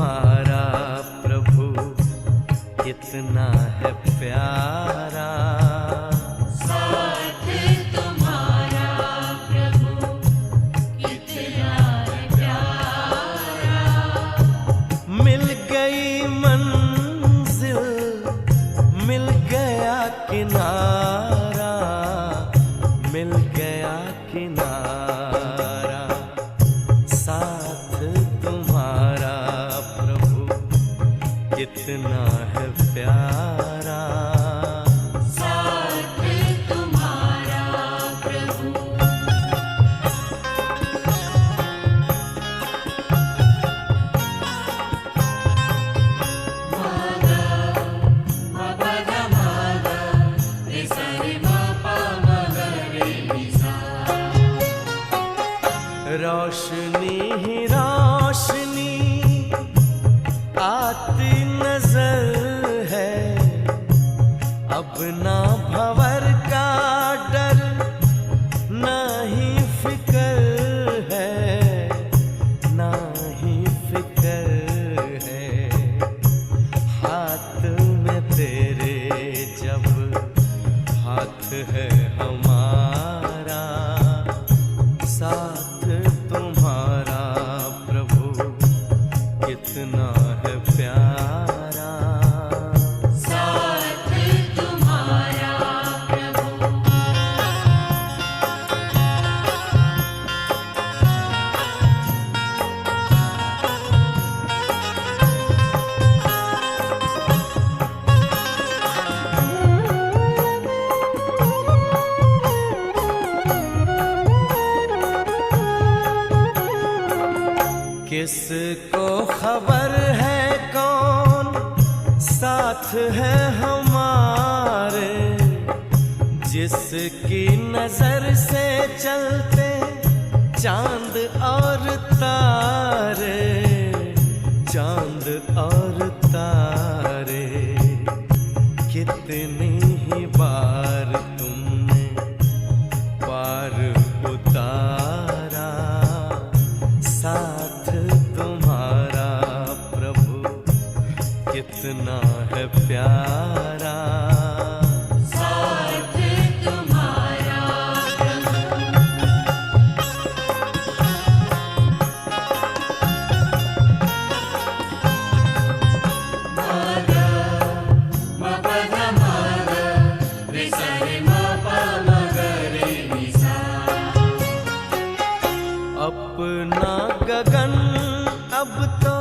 तुम्हारा प्रभु कितना है प्यारा। साथ तुम्हारा प्रभु कितना है प्यारा। मिल गई मंजिल, मिल गया किनारा, मिल गया किनारा। साथ तुम्हारा प्रभु कितना है प्यारा। साथ तुम्हारा प्रभु। रोशनी ही रोशनी आती नजर है, अब ना भंवर का डर ना ही फिक्र है, ना ही फिक्र है। हाथ में तेरे जब हाथ है हमारा, साथ तुम्हारा प्रभु कितना है प्यारा। साथ तुम्हारा प्रभु। किसको खबर है कौन साथ है हमारे, जिसकी नजर से चलते चांद और तारे, चांद और तारे। कितनी ही बार तुमने पार उतारा, साथ तुम्हारा प्रभु कितना है प्यारा। साथ तुम्हारा प्रभु। अपना गगन अब तो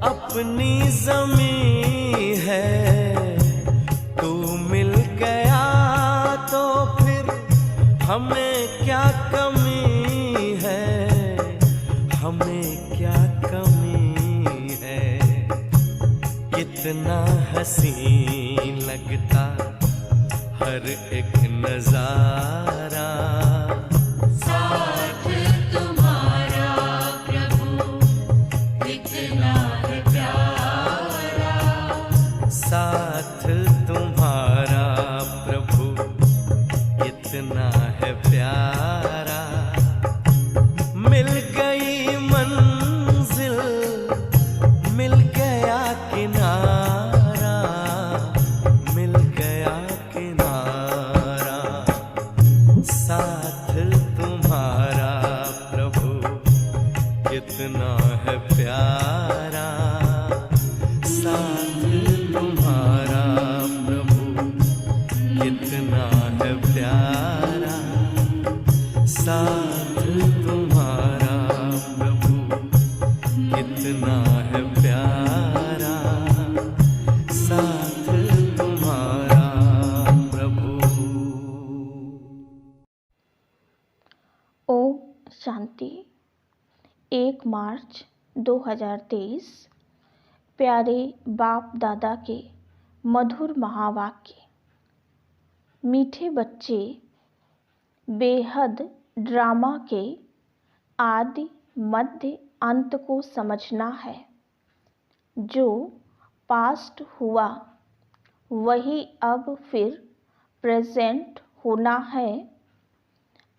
अपनी जमीन है, तू मिल गया तो फिर हमें क्या कमी है, हमें क्या कमी है। कितना हसीन लगता हर एक नजारा, साथ तुम्हारा प्रभु कितना है प्यारा। साथ तुम्हारा प्रभु कितना है प्यारा। मिल गई मंजिल, मिल गया किनारा, मिल गया किनारा। साथ तुम्हारा प्रभु कितना है प्यारा। साथ तुम्हारा प्रभु कितना है प्यारा। साथ तुम्हारा प्रभु कितना है प्यारा। साथ तुम्हारा प्रभु। ओम शांति। 1 मार्च 2023 प्यारे बाप दादा के मधुर महावाक्य। मीठे बच्चे, बेहद ड्रामा के आदि मध्य अंत को समझना है। जो पास्ट हुआ वही अब फिर प्रेजेंट होना है।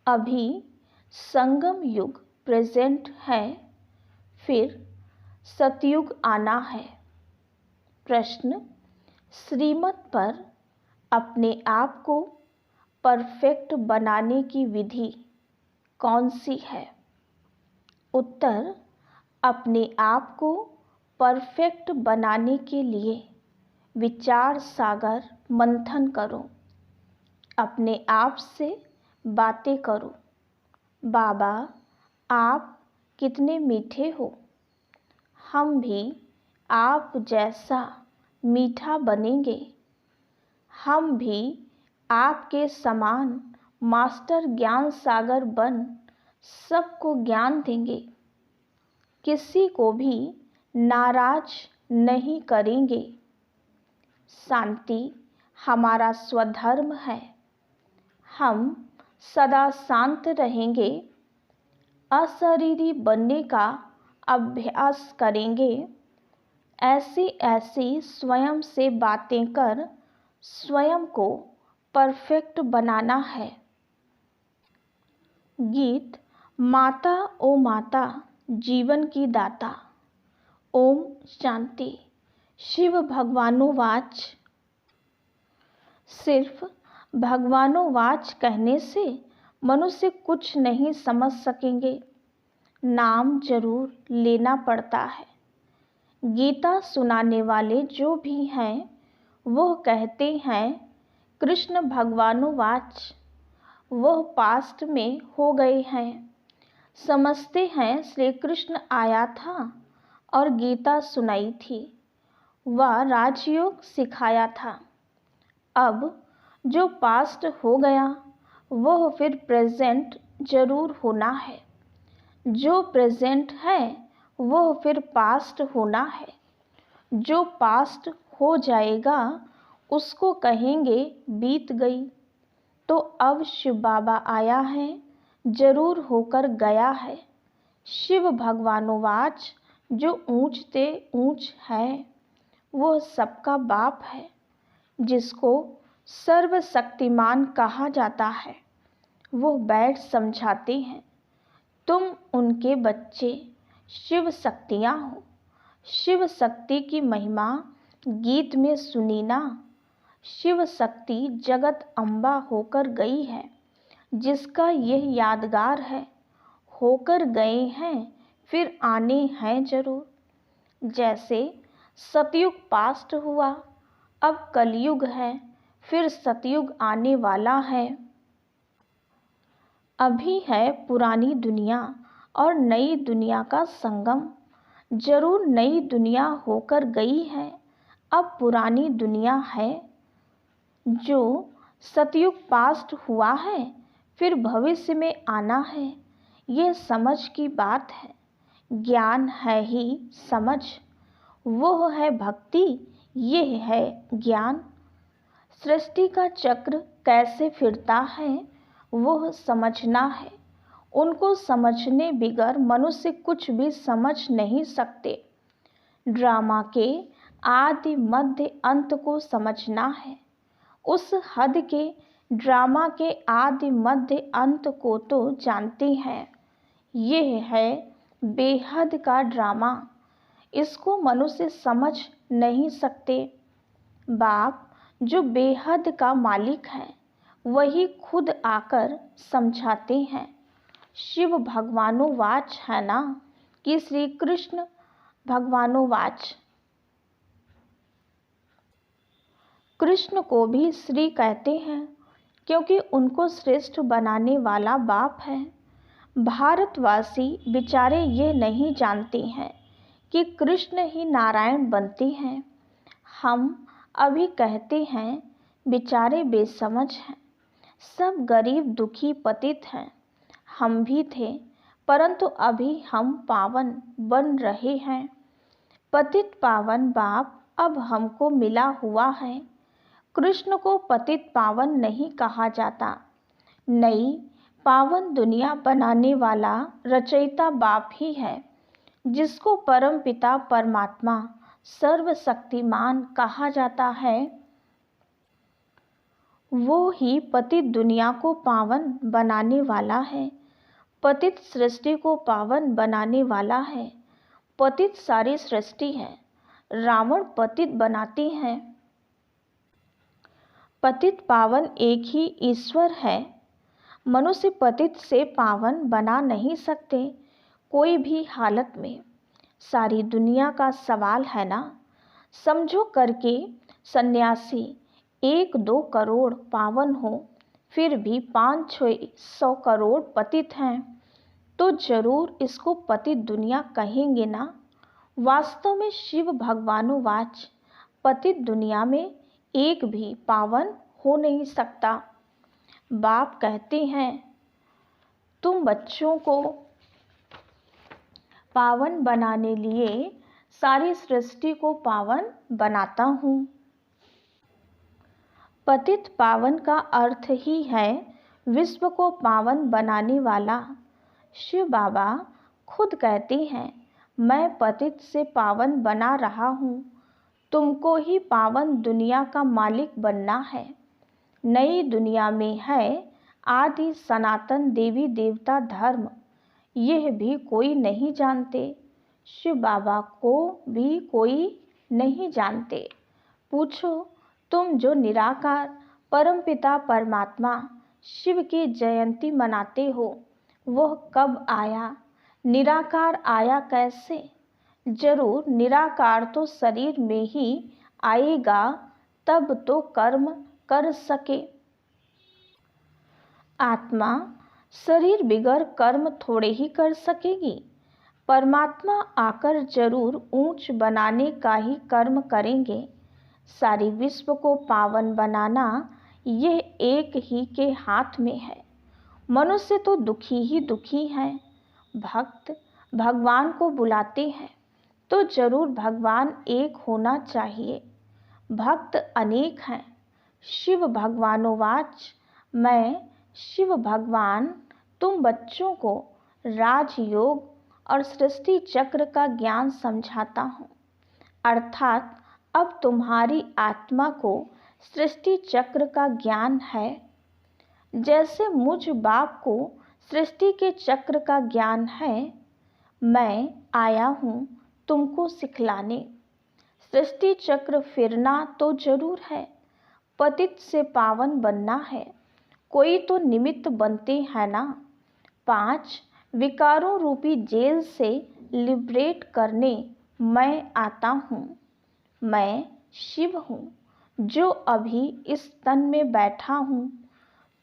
अभी संगम युग प्रेजेंट है, फिर सतयुग आना है। प्रश्न, श्रीमत पर अपने आप को परफेक्ट बनाने की विधि कौन सी है? उत्तर, अपने आप को परफेक्ट बनाने के लिए विचार सागर मंथन करो। अपने आप से बातें करो। बाबा, आप कितने मीठे हो। हम भी आप जैसा मीठा बनेंगे। हम भी आपके समान मास्टर ज्ञान सागर बन सबको ज्ञान देंगे। किसी को भी नाराज नहीं करेंगे। शांति हमारा स्वधर्म है। हम सदा शांत रहेंगे। अशरीरी बनने का अभ्यास करेंगे। ऐसी ऐसी स्वयं से बातें कर स्वयं को परफेक्ट बनाना है। गीत, माता ओ माता जीवन की दाता। ओम शांति। शिव भगवानोवाच। सिर्फ भगवानोवाच कहने से मनुष्य कुछ नहीं समझ सकेंगे। नाम जरूर लेना पड़ता है। गीता सुनाने वाले जो भी हैं वह कहते हैं कृष्ण भगवानोवाच। वह पास्ट में हो गए हैं। समझते हैं श्री कृष्ण आया था और गीता सुनाई थी। वह राजयोग सिखाया था। अब जो पास्ट हो गया वह फिर प्रेजेंट जरूर होना है। जो प्रेजेंट है वह फिर पास्ट होना है। जो पास्ट हो जाएगा उसको कहेंगे बीत गई। तो अब शिव बाबा आया है, जरूर होकर गया है। शिव भगवानोवाच जो ऊंचते ऊंच है वह सबका बाप है, जिसको सर्वशक्तिमान कहा जाता है। वो बैठ समझाते हैं, तुम उनके बच्चे शिव शक्तियाँ हो। शिव शक्ति की महिमा गीत में सुनी ना। शिव शक्ति जगत अम्बा होकर गई है, जिसका यह यादगार है। होकर गए हैं फिर आने हैं जरूर। जैसे सतयुग पास्ट हुआ, अब कलयुग है, फिर सतयुग आने वाला है। अभी है पुरानी दुनिया और नई दुनिया का संगम। जरूर नई दुनिया होकर गई है, अब पुरानी दुनिया है। जो सतयुग पास्ट हुआ है फिर भविष्य में आना है, ये समझ की बात है। ज्ञान है ही समझ, वो है भक्ति, ये है ज्ञान। सृष्टि का चक्र कैसे फिरता है वह समझना है। उनको समझने बिगर मनुष्य कुछ भी समझ नहीं सकते। ड्रामा के आदि मध्य अंत को समझना है। उस हद के ड्रामा के आदि मध्य अंत को तो जानते हैं। यह है बेहद का ड्रामा, इसको मनुष्य समझ नहीं सकते। बाप जो बेहद का मालिक है वही खुद आकर समझाते हैं। शिव भगवानोवाच है ना कि श्री कृष्ण भगवानोवाच। कृष्ण को भी श्री कहते हैं क्योंकि उनको श्रेष्ठ बनाने वाला बाप है। भारतवासी बेचारे ये नहीं जानते हैं कि कृष्ण ही नारायण बनते हैं। हम अभी कहते हैं बेचारे बेसमझ हैं, सब गरीब दुखी पतित हैं। हम भी थे, परंतु अभी हम पावन बन रहे हैं। पतित पावन बाप अब हमको मिला हुआ है। कृष्ण को पतित पावन नहीं कहा जाता। नई पावन दुनिया बनाने वाला रचयिता बाप ही है, जिसको परम पिता परमात्मा सर्वशक्तिमान कहा जाता है। वो ही पतित दुनिया को पावन बनाने वाला है, पतित सृष्टि को पावन बनाने वाला है। पतित सारी सृष्टि है। रावण पतित बनाती हैं। पतित पावन एक ही ईश्वर है। मनुष्य पतित से पावन बना नहीं सकते कोई भी हालत में। सारी दुनिया का सवाल है ना। समझो करके सन्यासी 1-2 करोड़ पावन हो, फिर भी 500-600 करोड़ पतित हैं, तो जरूर इसको पतित दुनिया कहेंगे ना। वास्तव में शिव भगवानुवाच पतित दुनिया में एक भी पावन हो नहीं सकता। बाप कहते हैं, तुम बच्चों को पावन बनाने लिए सारी सृष्टि को पावन बनाता हूँ। पतित पावन का अर्थ ही है विश्व को पावन बनाने वाला। शिव बाबा खुद कहते हैं, मैं पतित से पावन बना रहा हूँ, तुमको ही पावन दुनिया का मालिक बनना है। नई दुनिया में है आदि सनातन देवी देवता धर्म, यह भी कोई नहीं जानते। शिव बाबा को भी कोई नहीं जानते। पूछो, तुम जो निराकार परमपिता परमात्मा शिव की जयंती मनाते हो, वह कब आया? निराकार आया कैसे? जरूर निराकार तो शरीर में ही आएगा, तब तो कर्म कर सके। आत्मा शरीर बिगर कर्म थोड़े ही कर सकेगी। परमात्मा आकर जरूर ऊंच बनाने का ही कर्म करेंगे। सारी विश्व को पावन बनाना यह एक ही के हाथ में है। मनुष्य तो दुखी ही दुखी है। भक्त भगवान को बुलाते हैं तो जरूर भगवान एक होना चाहिए। भक्त अनेक हैं। शिव भगवानोवाच मैं शिव भगवान तुम बच्चों को राजयोग और सृष्टि चक्र का ज्ञान समझाता हूँ। अर्थात अब तुम्हारी आत्मा को सृष्टि चक्र का ज्ञान है। जैसे मुझ बाप को सृष्टि के चक्र का ज्ञान है, मैं आया हूँ तुमको सिखलाने। सृष्टि चक्र फिरना तो जरूर है, पतित से पावन बनना है। कोई तो निमित्त बनते हैं ना। 5 विकारों रूपी जेल से लिबरेट करने मैं आता हूँ। मैं शिव हूँ जो अभी इस तन में बैठा हूँ।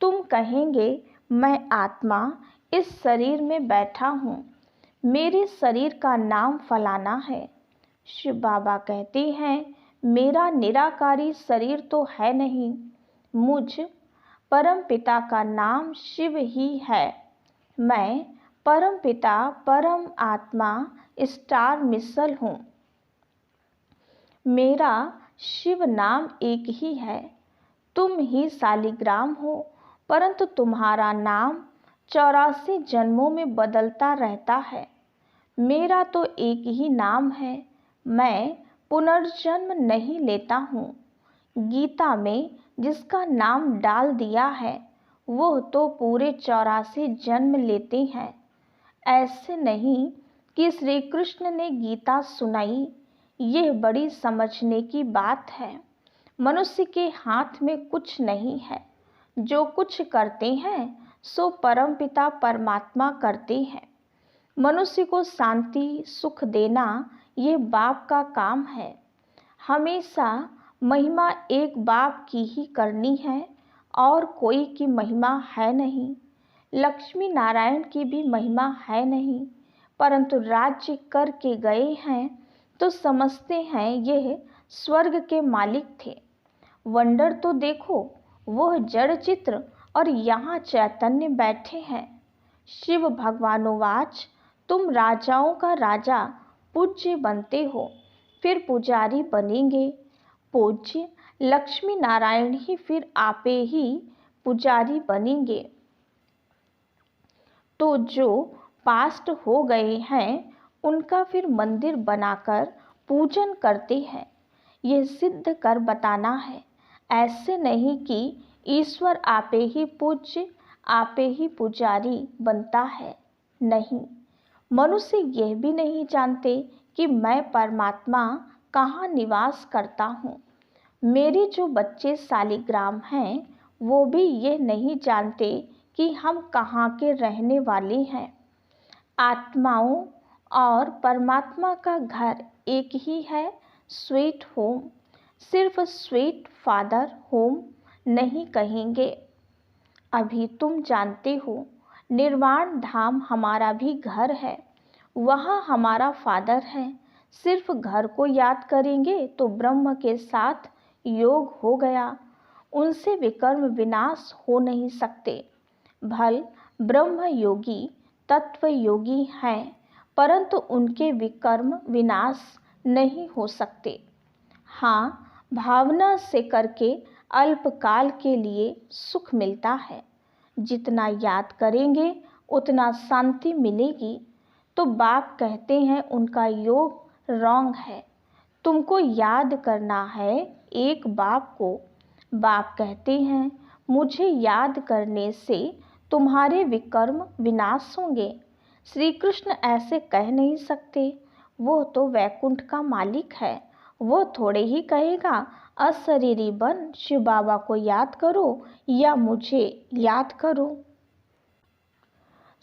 तुम कहेंगे मैं आत्मा इस शरीर में बैठा हूँ, मेरे शरीर का नाम फलाना है। शिव बाबा कहते हैं, मेरा निराकारी शरीर तो है नहीं, मुझ परम पिता का नाम शिव ही है। मैं परम पिता परम आत्मा स्टार मिसल हूँ। मेरा शिव नाम एक ही है। तुम ही शालिग्राम हो, परंतु तुम्हारा नाम 84 जन्मों में बदलता रहता है। मेरा तो एक ही नाम है। मैं पुनर्जन्म नहीं लेता हूँ। गीता में जिसका नाम डाल दिया है, वह तो पूरे 84 जन्म लेते हैं। ऐसे नहीं कि श्री कृष्ण ने गीता सुनाई। यह बड़ी समझने की बात है। मनुष्य के हाथ में कुछ नहीं है। जो कुछ करते हैं सो परमपिता परमात्मा करते हैं। मनुष्य को शांति सुख देना ये बाप का काम है। हमेशा महिमा एक बाप की ही करनी है और कोई की महिमा है नहीं। लक्ष्मी नारायण की भी महिमा है नहीं, परंतु राज्य करके गए हैं तो समझते हैं यह स्वर्ग के मालिक थे। वंडर तो देखो, वह जड़ चित्र और यहाँ चैतन्य बैठे हैं। शिव भगवानोवाच तुम राजाओं का राजा पूज्य बनते हो, फिर पुजारी बनेंगे। पूज्य लक्ष्मी नारायण ही फिर आपे ही पुजारी बनेंगे। तो जो पास्ट हो गए हैं उनका फिर मंदिर बनाकर पूजन करते हैं। यह सिद्ध कर बताना है। ऐसे नहीं कि ईश्वर आपे ही पूज्य आपे ही पुजारी बनता है। नहीं, मनुष्य यह भी नहीं जानते कि मैं परमात्मा कहाँ निवास करता हूँ। मेरे जो बच्चे शालिग्राम हैं वो भी ये नहीं जानते कि हम कहाँ के रहने वाले हैं। आत्माओं और परमात्मा का घर एक ही है, स्वीट होम। सिर्फ स्वीट फादर होम नहीं कहेंगे। अभी तुम जानते हो निर्वाण धाम हमारा भी घर है, वहाँ हमारा फादर है। सिर्फ घर को याद करेंगे तो ब्रह्म के साथ योग हो गया, उनसे विकर्म विनाश हो नहीं सकते। भल ब्रह्म योगी तत्व योगी हैं, परंतु उनके विकर्म विनाश नहीं हो सकते। हाँ, भावना से करके अल्पकाल के लिए सुख मिलता है। जितना याद करेंगे उतना शांति मिलेगी। तो बाप कहते हैं उनका योग रॉन्ग है, तुमको याद करना है एक बाप को। बाप कहते हैं मुझे याद करने से तुम्हारे विकर्म विनाश होंगे। श्री कृष्ण ऐसे कह नहीं सकते, वो तो वैकुंठ का मालिक है। वो थोड़े ही कहेगा अशरीरी बन शिव बाबा को याद करो या मुझे याद करो।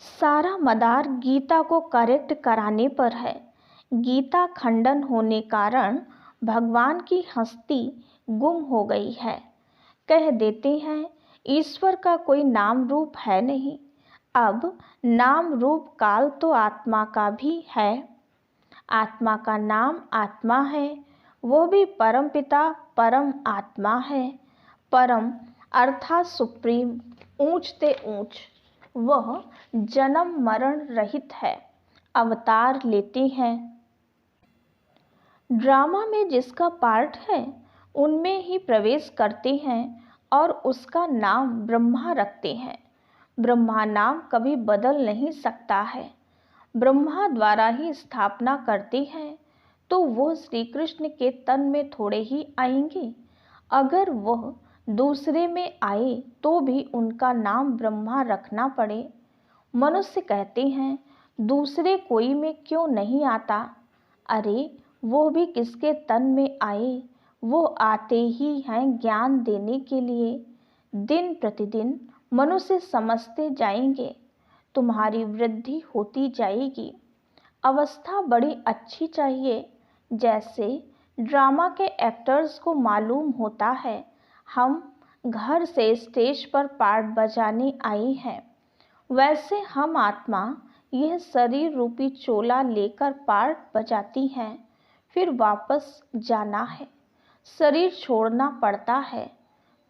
सारा मदार गीता को करेक्ट कराने पर है। गीता खंडन होने कारण भगवान की हस्ती गुम हो गई है। कह देते हैं ईश्वर का कोई नाम रूप है नहीं। अब नाम रूप काल तो आत्मा का भी है। आत्मा का नाम आत्मा है, वो भी परम पिता परम आत्मा है। परम अर्थात सुप्रीम, ऊंच ते ऊंच। वह जन्म मरण रहित है, अवतार लेते हैं। ड्रामा में जिसका पार्ट है उनमें ही प्रवेश करते हैं और उसका नाम ब्रह्मा रखते हैं। ब्रह्मा नाम कभी बदल नहीं सकता है। ब्रह्मा द्वारा ही स्थापना करते हैं, तो वो श्री कृष्ण के तन में थोड़े ही आएंगे। अगर वह दूसरे में आए तो भी उनका नाम ब्रह्मा रखना पड़े। मनुष्य कहते हैं दूसरे कोई में क्यों नहीं आता। अरे वो भी किसके तन में आए, वो आते ही हैं ज्ञान देने के लिए। दिन प्रतिदिन मनुष्य समझते जाएंगे, तुम्हारी वृद्धि होती जाएगी। अवस्था बड़ी अच्छी चाहिए। जैसे ड्रामा के एक्टर्स को मालूम होता है हम घर से स्टेज पर पार्ट बजाने आए हैं, वैसे हम आत्मा यह शरीर रूपी चोला लेकर पार्ट बजाती हैं, फिर वापस जाना है, शरीर छोड़ना पड़ता है।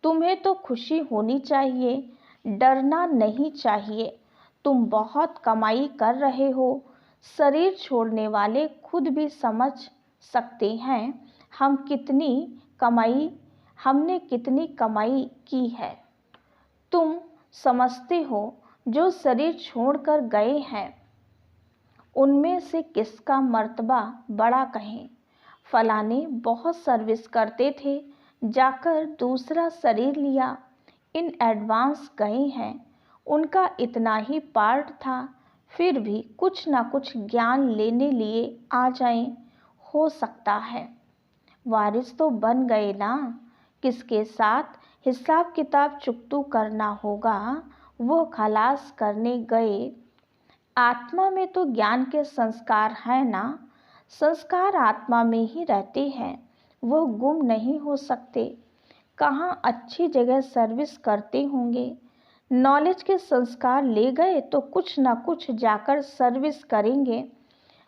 तुम्हें तो खुशी होनी चाहिए, डरना नहीं चाहिए। तुम बहुत कमाई कर रहे हो। शरीर छोड़ने वाले खुद भी समझ सकते हैं हमने कितनी कमाई की है। तुम समझते हो जो शरीर छोड़कर गए हैं उनमें से किसका मर्तबा बड़ा कहें। फलाने बहुत सर्विस करते थे, जाकर दूसरा शरीर लिया, इन एडवांस गए हैं, उनका इतना ही पार्ट था, फिर भी कुछ ना कुछ ज्ञान लेने लिए आ जाएं, हो सकता है। वारिस तो बन गए ना। किसके साथ हिसाब किताब चुकतू करना होगा वो खलास करने गए। आत्मा में तो ज्ञान के संस्कार हैं ना। संस्कार आत्मा में ही रहते हैं, वो गुम नहीं हो सकते। कहाँ अच्छी जगह सर्विस करते होंगे, नॉलेज के संस्कार ले गए तो कुछ ना कुछ जाकर सर्विस करेंगे।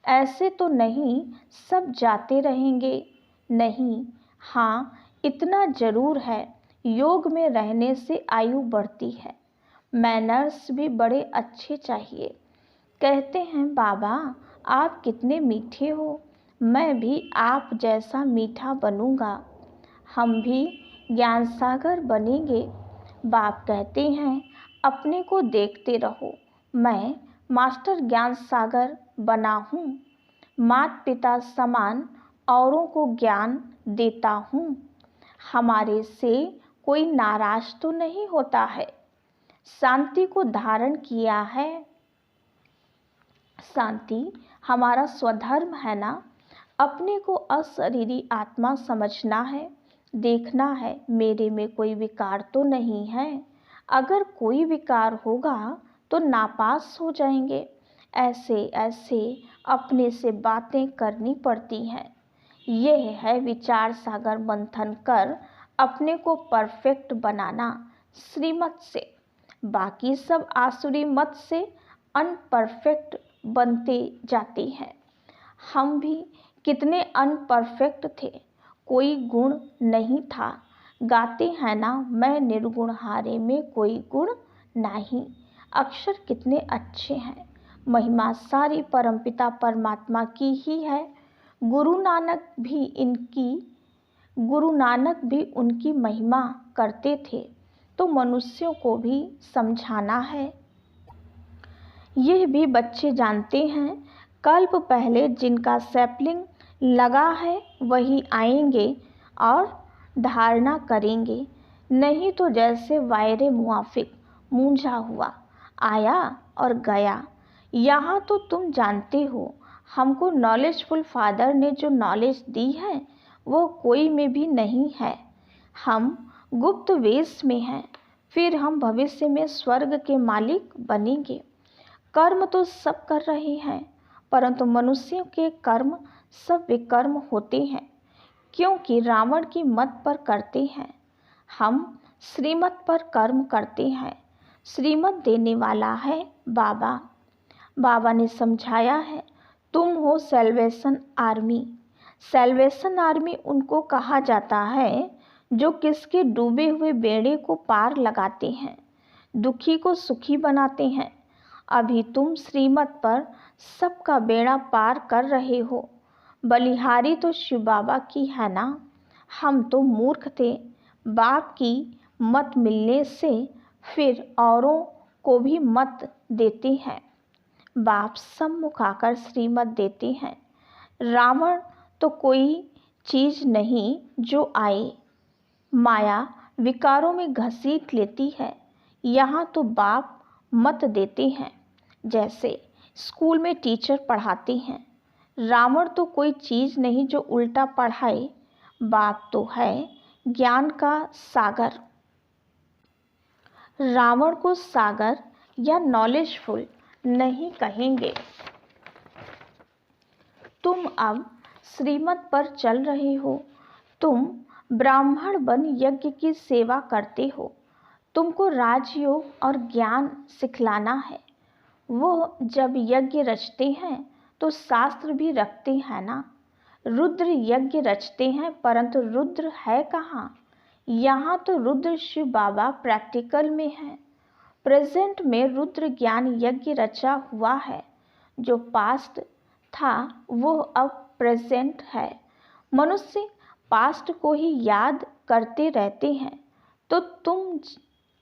ऐसे तो नहीं सब जाते रहेंगे, नहीं। हाँ, इतना जरूर है, योग में रहने से आयु बढ़ती है। मैनर्स भी बड़े अच्छे चाहिए। कहते हैं बाबा आप कितने मीठे हो, मैं भी आप जैसा मीठा बनूंगा, हम भी ज्ञान सागर बनेंगे। बाप कहते हैं अपने को देखते रहो, मैं मास्टर ज्ञान सागर बना हूँ। माता पिता समान औरों को ज्ञान देता हूँ। हमारे से कोई नाराज तो नहीं होता है। शांति को धारण किया है। शांति हमारा स्वधर्म है ना। अपने को अशरीरी आत्मा समझना है, देखना है मेरे में कोई विकार तो नहीं है। अगर कोई विकार होगा तो नापास हो जाएंगे। ऐसे ऐसे अपने से बातें करनी पड़ती हैं। यह है विचार सागर मंथन कर अपने को परफेक्ट बनाना श्रीमत से। बाकी सब आसुरी मत से अनपरफेक्ट बनते जाते हैं। हम भी कितने अनपरफेक्ट थे, कोई गुण नहीं था। गाते हैं ना, मैं निर्गुण हारे में कोई गुण नहीं। अक्षर कितने अच्छे हैं। महिमा सारी परमपिता परमात्मा की ही है। गुरु नानक भी उनकी महिमा करते थे, तो मनुष्यों को भी समझाना है। यह भी बच्चे जानते हैं, कल्प पहले जिनका सैपलिंग लगा है वही आएंगे और धारणा करेंगे। नहीं तो जैसे वायरे मुआफिक मूंझा हुआ आया और गया। यहाँ तो तुम जानते हो, हमको नॉलेजफुल फादर ने जो नॉलेज दी है वो कोई में भी नहीं है। हम गुप्त वेश में हैं, फिर हम भविष्य में स्वर्ग के मालिक बनेंगे। कर्म तो सब कर रहे हैं, परंतु मनुष्यों के कर्म सब विकर्म होते हैं, क्योंकि रावण की मत पर करते हैं। हम श्रीमत पर कर्म करते हैं। श्रीमत देने वाला है बाबा। बाबा ने समझाया है, तुम हो सैल्वेशन आर्मी। सैल्वेशन आर्मी उनको कहा जाता है जो किसके डूबे हुए बेड़े को पार लगाते हैं, दुखी को सुखी बनाते हैं। अभी तुम श्रीमत पर सबका बेड़ा पार कर रहे हो। बलिहारी तो शिव बाबा की है ना। हम तो मूर्ख थे, बाप की मत मिलने से फिर औरों को भी मत देते हैं। बाप सम्मुख आकर श्रीमत देते हैं। रावण तो कोई चीज़ नहीं जो आए, माया विकारों में घसीट लेती है। यहाँ तो बाप मत देते हैं, जैसे स्कूल में टीचर पढ़ाते हैं। रावण तो कोई चीज़ नहीं जो उल्टा पढ़ाए। बाप तो है ज्ञान का सागर। रावण को सागर या नॉलेजफुल नहीं कहेंगे। तुम अब श्रीमत पर चल रहे हो। तुम ब्राह्मण बन यज्ञ की सेवा करते हो। तुमको राजयोग और ज्ञान सिखलाना है। वो जब यज्ञ रचते हैं तो शास्त्र भी रखते हैं ना। रुद्र यज्ञ रचते हैं, परंतु रुद्र है कहाँ? यहाँ तो रुद्र शिव बाबा प्रैक्टिकल में है। प्रेजेंट में रुद्र ज्ञान यज्ञ रचा हुआ है। जो पास्ट था वो अब प्रेजेंट है। मनुष्य पास्ट को ही याद करते रहते हैं, तो तुम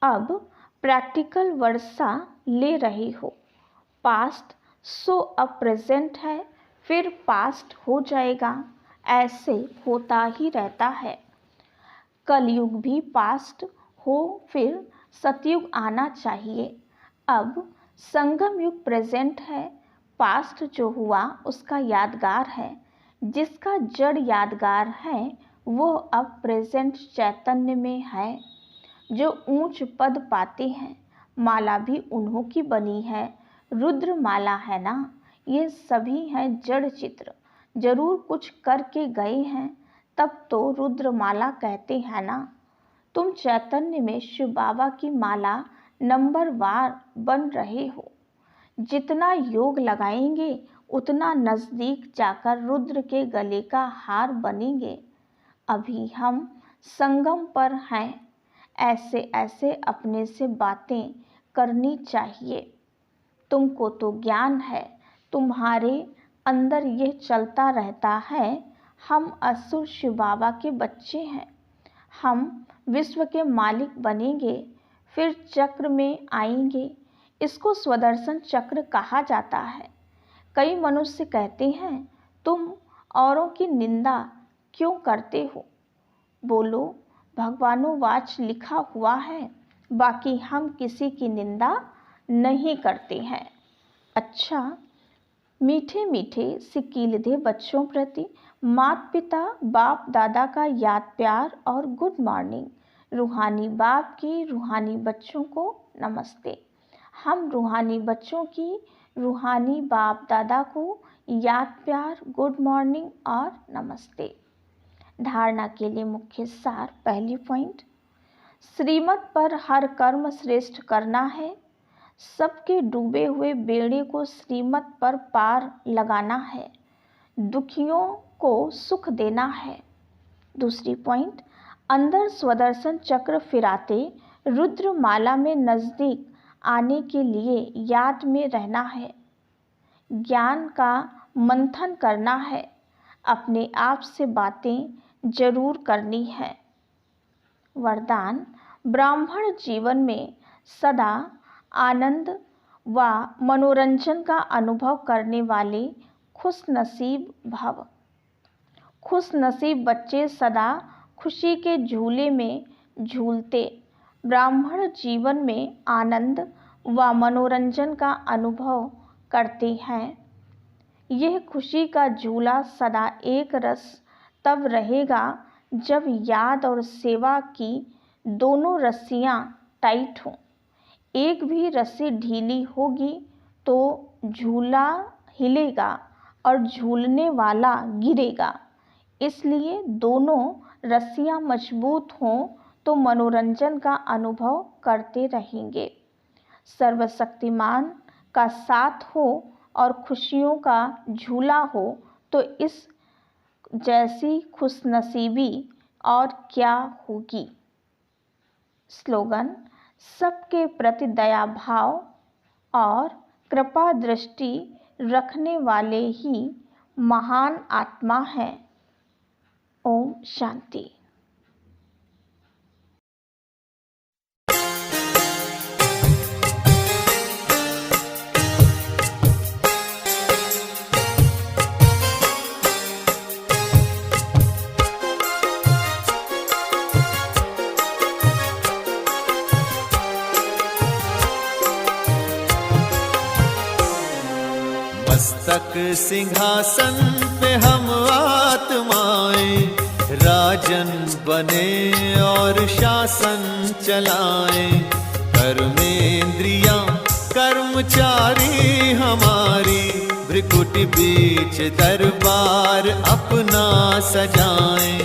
अब प्रैक्टिकल वर्षा ले रही हो। पास्ट सो अब प्रेजेंट है, फिर पास्ट हो जाएगा। ऐसे होता ही रहता है। कलयुग भी पास्ट हो, फिर सतयुग आना चाहिए। अब संगम युग प्रेजेंट है। पास्ट जो हुआ उसका यादगार है। जिसका जड़ यादगार है वो अब प्रेजेंट चैतन्य में है। जो ऊंच पद पाते हैं, माला भी उन्हों की बनी है। रुद्र माला है ना। ये सभी हैं जड़ चित्र, जरूर कुछ करके गए हैं, तब तो रुद्र माला कहते हैं ना। तुम चैतन्य में शिव बाबा की माला नंबरवार बन रहे हो। जितना योग लगाएंगे उतना नज़दीक जाकर रुद्र के गले का हार बनेंगे। अभी हम संगम पर हैं। ऐसे ऐसे अपने से बातें करनी चाहिए। तुमको तो ज्ञान है, तुम्हारे अंदर ये चलता रहता है। हम असुर शिव बाबा के बच्चे हैं। हम विश्व के मालिक बनेंगे, फिर चक्र में आएंगे। इसको स्वदर्शन चक्र कहा जाता है। कई मनुष्य कहते हैं, तुम औरों की निंदा क्यों करते हो? बोलो, भगवानोवाच लिखा हुआ है, बाकी हम किसी की निंदा नहीं करते हैं। अच्छा, मीठे मीठे सिकीलधे बच्चों प्रति माता पिता बाप दादा का याद प्यार और गुड मॉर्निंग। रूहानी बाप की रूहानी बच्चों को नमस्ते। हम रूहानी बच्चों की रूहानी बाप दादा को याद प्यार, गुड मॉर्निंग और नमस्ते। धारणा के लिए मुख्य सार। पहली पॉइंट, श्रीमत पर हर कर्म श्रेष्ठ करना है। सबके डूबे हुए बेड़े को श्रीमत पर पार लगाना है। दुखियों को सुख देना है। दूसरी पॉइंट, अंदर स्वदर्शन चक्र फिराते रुद्र माला में नज़दीक आने के लिए याद में रहना है। ज्ञान का मंथन करना है। अपने आप से बातें जरूर करनी है। वरदान, ब्राह्मण जीवन में सदा आनंद व मनोरंजन का अनुभव करने वाले खुश नसीब भव। खुश नसीब बच्चे सदा खुशी के झूले में झूलते ब्राह्मण जीवन में आनंद व मनोरंजन का अनुभव करते हैं। यह खुशी का झूला सदा एक रस तब रहेगा जब याद और सेवा की दोनों रस्सियाँ टाइट हों। एक भी रस्सी ढीली होगी तो झूला हिलेगा और झूलने वाला गिरेगा। इसलिए दोनों रस्सियाँ मजबूत हों तो मनोरंजन का अनुभव करते रहेंगे। सर्वशक्तिमान का साथ हो और खुशियों का झूला हो तो इस जैसी खुशनसीबी और क्या होगी। स्लोगन, सबके प्रति दया भाव और कृपा दृष्टि रखने वाले ही महान आत्मा हैं। ओम शांति। मस्तक सिंहासन पे हम आत्माएं राजन बने और शासन चलाएं। कर्मेंद्रियां कर्मचारी हमारी भ्रिकुटी बीच दरबार अपना सजाएं।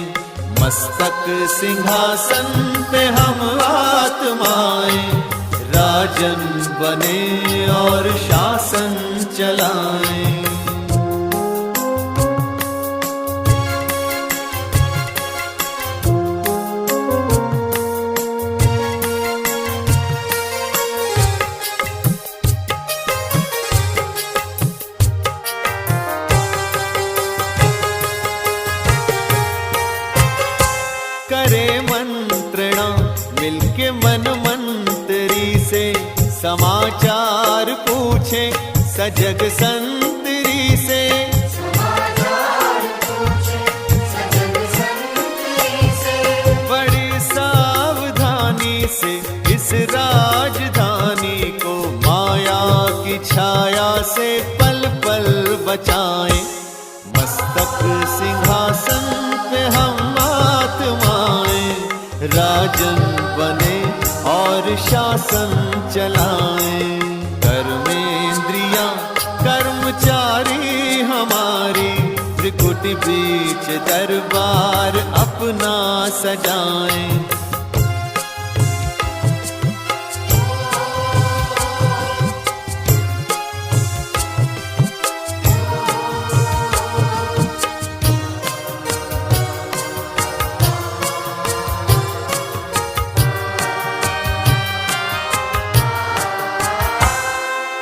मस्तक सिंहासन पे हम आत्माएं राजन बने और शासन चलाएं। करे मंत्रणा मिलके मन मंत्री से समाचार पूछे सजग संतरी से। बड़ी सावधानी से इस राजधानी को माया की छाया से पल पल बचाएं। मस्तक सिंहासन पे हम आत्माएं राजन बने और शासन चलाएं। कर्मेंद्रियां कर्मचारी हमारी त्रिकुटी बीच दरबार अपना सजाएं।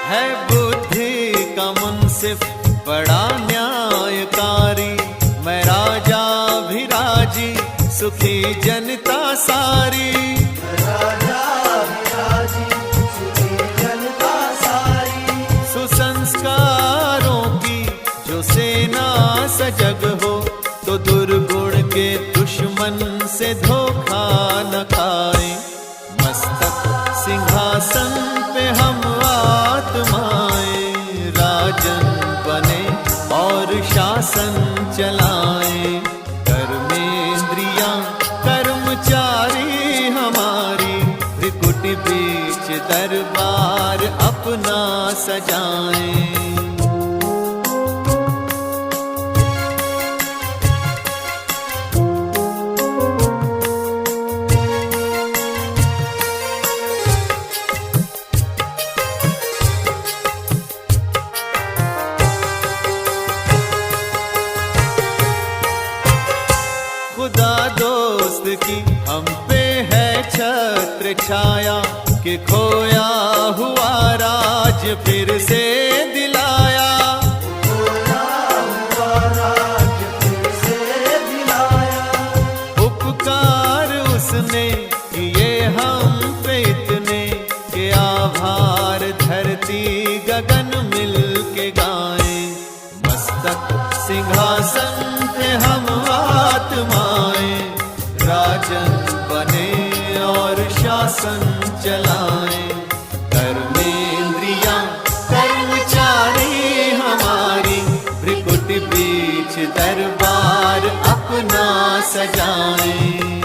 है बुद्धि का मुंसिफ बड़ा न्यायकारी। मैं राजा भी राजी सुखी जनता सारी। सुसंस्कारों की जो सेना सजग हो तो दुर्गुण के दुश्मन से धोखा न खाए। मस्तक सिंहासन पे हम आत्माएं राजन बने और शासन चलाएं। दरबार अपना सजाएं। खुदा दोस्त की हम पे है छत्र छाया कि खोया हुआ राज फिर से दिलाया। उपकार उसने किए हम पे इतने कि आभार धरती गगन मिल के गाएं। मस्तक सिंहासन पे हम आत्माएं राजन बने और शासन चलाएं। कर्मेंद्रियां कर्मचारी हमारी भ्रिकुट बीच दरबार अपना सजाएं।